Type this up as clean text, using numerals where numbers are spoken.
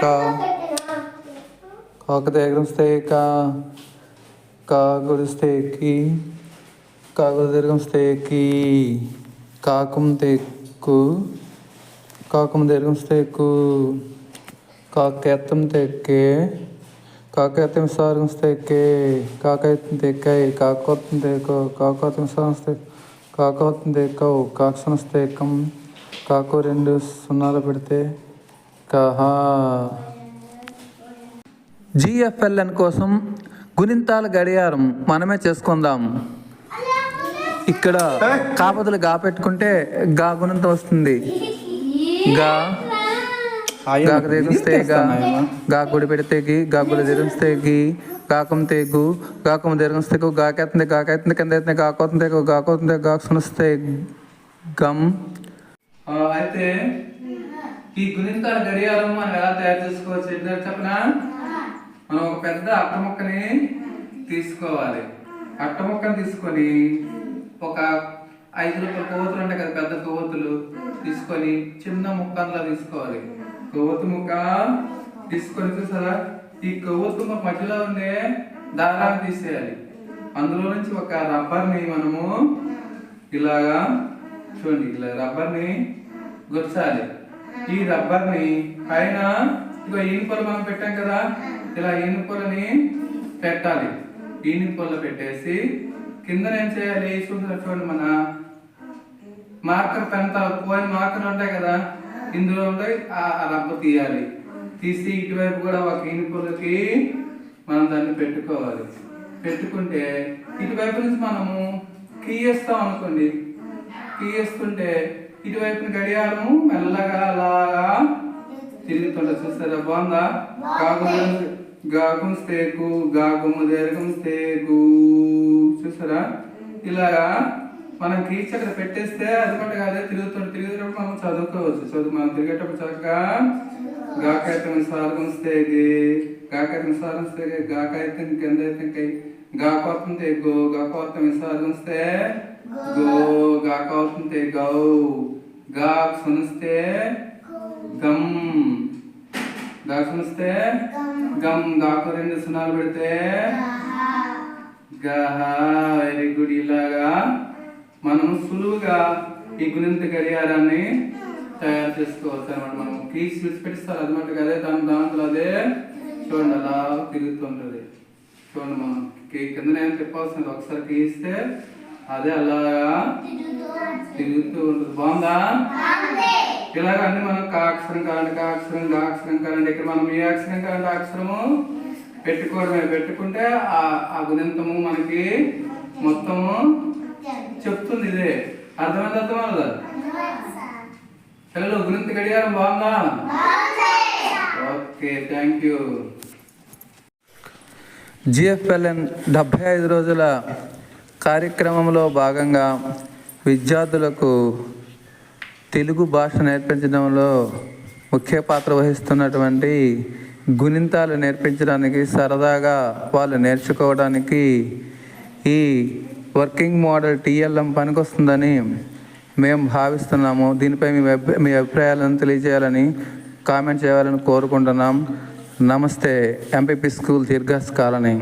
కా కాకు దీర్ఘంస్తే కా కా గుడిస్తే కి కాకు దీర్ఘంస్తే కి కాకం తెక్కు కాకం దీర్ఘంస్తే కు కాకెత్తం తెక్కే కాకెత్తం సారంస్తే కే కాకెత్తం తెక్కై కాకొత్తం తెక్కో కాకొత్తం సారంస్తే కాకొత్తం తెక్కవు కాక్సనస్తే కం కాకు 2 సున్నాలు పెడితే కహా. జిఎఫ్ఎల్ఎన్ కోసం గుణింతాల గడియారం మనమే చేసుకుందాం. ఇక్కడ కాపదులు గా పెట్టుకుంటే గా గుణింతం వస్తుంది. గా గాకు తెగిస్తే గా గుడి పెడితే గి గా గుడి తెరిస్తే గి గాకం తెగు గాకం దీర్ఘంస్తే గాకెత్తుంది కింద ఎత్తుంది గాకోతుంది గాకోతుంది గాక్సునిస్తే గమ్. అయితే ఈ గుణింతాల గడియారం మనం ఎలా తయారు చేసుకోవచ్చు చెప్పనా? మనం ఒక పెద్ద అట్ట ముక్కని తీసుకోవాలి. అట్ట ముక్కని తీసుకొని ఒక 5 రూపాయల కొవ్వొత్తులు ఉంటాయి కదా, పెద్ద కొవ్వొత్తులు తీసుకొని చిన్న ముక్కలా తీసుకోవాలి. కొవ్వొత్తు ముక్క తీసుకొని చూసారా, ఈ కొవ్వొత్తు ముక్క మధ్యలో ఉండే దారాన్ని తీసేయాలి. అందులో నుంచి ఒక రబ్బర్ని మనము ఇలాగా చూడండి, ఇలా రబ్బర్ని గుచ్చాలి. ఈ రబ్బర్ని పైన ఇగో ఈనుపొల మనం పెట్టాం కదా, ఇలా ఈనుపొలని పెట్టాలి. ఈనుపొల పెట్టేసి కింద ఏం చేయాలి చూడండి, మన మార్కర్ పెంత పోయిన మార్కర్లు ఉంటాయి కదా, ఇందులో ఉంటాయి ఆ రబ్బర్ తీయాలి. తీసి ఇటువైపు కూడా ఒక ఈనుపొలకి మనం దాన్ని పెట్టుకోవాలి. పెట్టుకుంటే ఇటువైపు నుంచి మనము కీయేస్తాం అనుకోండి, కీయేస్తుంటే ఇటువైపు గడియారము మెల్లగా అలాగా తిరుగుతుంటా. చూస్తారా, బాగుందా? గాగుంస్తేకు గాగుము దీర్ఘంస్తేకు చూసారా, ఇలాగా మనం గీచి అక్కడ పెట్టేస్తే అది కూడా కాదే తిరుగుతున్నప్పుడు మనం చదువుకోవచ్చు. మనం తిరిగేటప్పుడు చక్కగా గాకైతం సార్గంస్తేగి గాకైతం సారంస్తేగి గాకైతం కింద అయితే గాకోత్తం తెగో గాకోత్తం సార్గంస్తే గో గాకోత్తం తెగౌ గా సునిస్తే గమ్ గా సునిస్తే గమ్ గాకు 2 సున్నాలు పెడితే గహ. Very good. ఇలాగా మనం సులువుగా ఈ గుణింత గడియారాన్ని తయారు చేసుకోవచ్చు అనమాట. మనం కీస్ విడిచిపెట్టిస్తారు అన్నమాట కదా, దాంట్లో అదే చూడండి అలా తిరుగుతుంటది. చూడండి, మనం కింద నేను చెప్పాల్సింది ఒకసారి కీస్తే అదే అలాగా తిరుగుతూ ఉంటుంది. బాగుందా? ఇలాగ అన్ని మనం కాక్షరం కాలంటే కాక్షరం గాక్షరం కాలంటే ఇక్కడ మనం ఏ అక్షరం కాలంటే అక్షరము పెట్టుకోవడమే. పెట్టుకుంటే ఆ గుణింతము మనకి మొత్తము చెప్తుంది. ఇదే అర్థమవుతుందా పిల్లలు? గుణింత గడియారం బాగుందా? Okay, thank you. జిఎఫ్ఎల్ఎన్ 75 రోజుల కార్యక్రమంలో భాగంగా విద్యార్థులకు తెలుగు భాష నేర్పించడంలో ముఖ్య పాత్ర వహిస్తున్నటువంటి గుణింతాలు నేర్పించడానికి, సరదాగా వాళ్ళు నేర్చుకోవడానికి ఈ వర్కింగ్ మోడల్ టిఎల్ఎం పనికొస్తుందని మేము భావిస్తున్నాము. దీనిపై మీ అభిప్రాయాలను తెలియజేయాలని, కామెంట్ చేయాలని కోరుకుంటున్నాం. నమస్తే. ఎంపీపీ స్కూల్, దీర్ఘస్ కాలనీ.